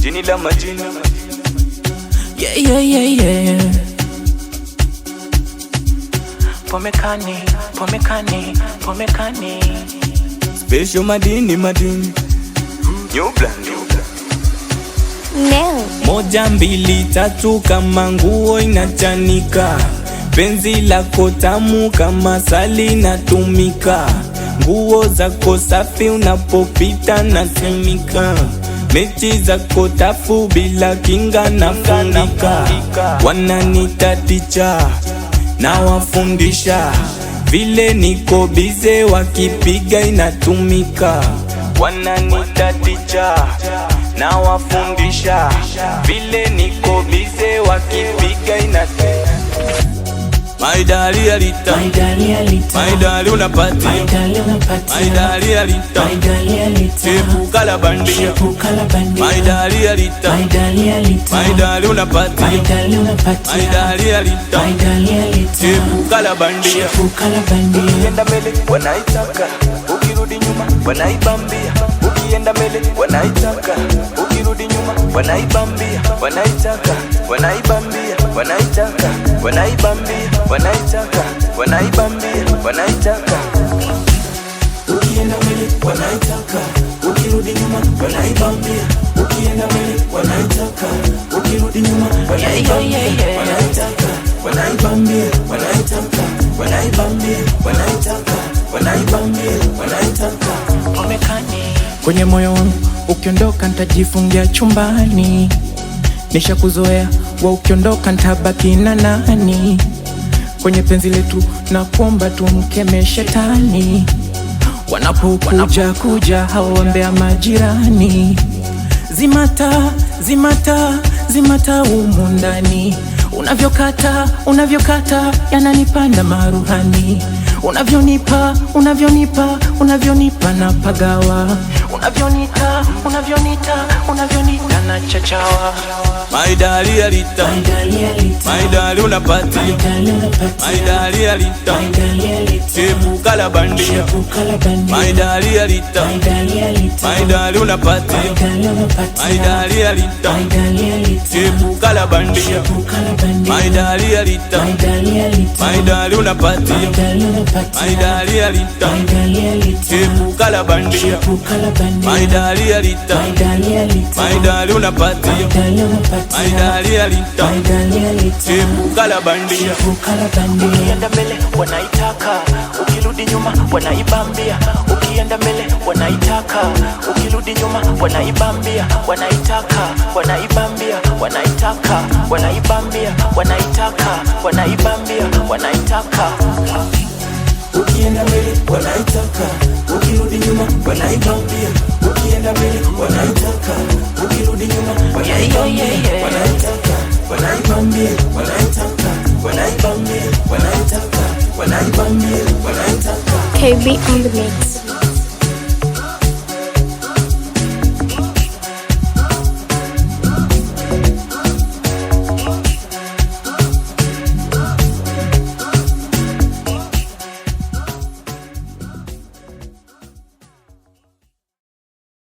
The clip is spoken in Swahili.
jini la majini. Yeah, yeah, yeah, yeah. Pomekani, pomekani, pomekani. Special madini, madini. New blend, new blend. Nel. Moja mbili tatu kama nguo inachanika, penzi lako tamu kama sali natumika, nguo zako safi unapopita nasimika, mechi zako tafu bila kinga nafunika. Wananita ticha na wafundisha, vile niko bize wakipiga inatumika. Wananita ticha na wafundisha, vile niko bize wakipiga inatumika. My darling Alita, My darling Alita, my darling unapati, my darling unapati, my darling Alita, my darling Alita, chepuka la bandia, chepuka la bandia. my darling Alita, My darling Alita, my darling unapati, my darling unapati, my darling Alita, my darling Alita, chepuka la bandia, chepuka la bandia. Ukienda mbele wanaitaka, ukirudi nyuma wanaibambia. Ukienda mbele wanaitaka, ukirudi nyuma wanaibambia. Wanaitaka, wanaibambia, wanaitaka, wanaibambia, wanaitaka, wanaibambia, wanaitaka. Ukienda mbele wanaitaka, ukirudi nyuma wanaibambia. Ukienda mbele wanaitaka, ukirudi nyuma wanaibambia. Wanaitaka, wanaibambia, wanaitaka, wanaibambia, wanaitaka, wanaibambia, wanaitaka. Pomekani. Kwenye moyo wangu ukiondoka nitajifungia chumbani, nishakuzoea wa ukiondoka nitabaki na nani? Kwenye penzi letu na kuomba tumkeme shetani, wanapokuja kuja hawambea majirani. Zimata, zimata, zimata umu ndani, unavyokata, unavyokata yananipanda maruhani. Unavyonipa, unavyonipa, unavyonipa na pagawa. Unavyonita, unavyonita, unavyonita na chachawa. my darling Alita, My darling Alita, my darling unapati, my darling unapati, my darling Alita, my darling Alita, chepuka la bandia, chepuka la bandia. my darling Alita, My darling Alita, my darling unapati, my darling unapati, my darling Alita, my darling Alita, chepuka la bandia, chepuka la bandia. my darling Alita, My darling Alita, my darling unapati, my darling unapati, my darling Alita, my darling Alita, chepuka la bandia, chepuka la bandia. my darling Alita, My darling Alita, my darling unapati, my darling unapati, my darling Alita, my darling Alita, chepuka la bandia. chepuka la bandia. Ukienda mbele wanaitaka, ukirudi nyuma wanaibambia. Ukienda mbele wanaitaka, ukirudi nyuma wanaibambia. Wanaitaka, wanaibambia, wanaitaka, wanaibambia, wanaitaka, wanaibambia, wanaitaka. Ukienda mbele wanaitaka, ukirudi nyuma wanaibambia. Ukienda mbele wanaitaka, ukirudi nyuma wanaibambia. Wanaitaka, wanaibambia, wanaitaka, wanaibambia, wanaitaka, wanaibambia, wanaitaka. KB on the mix.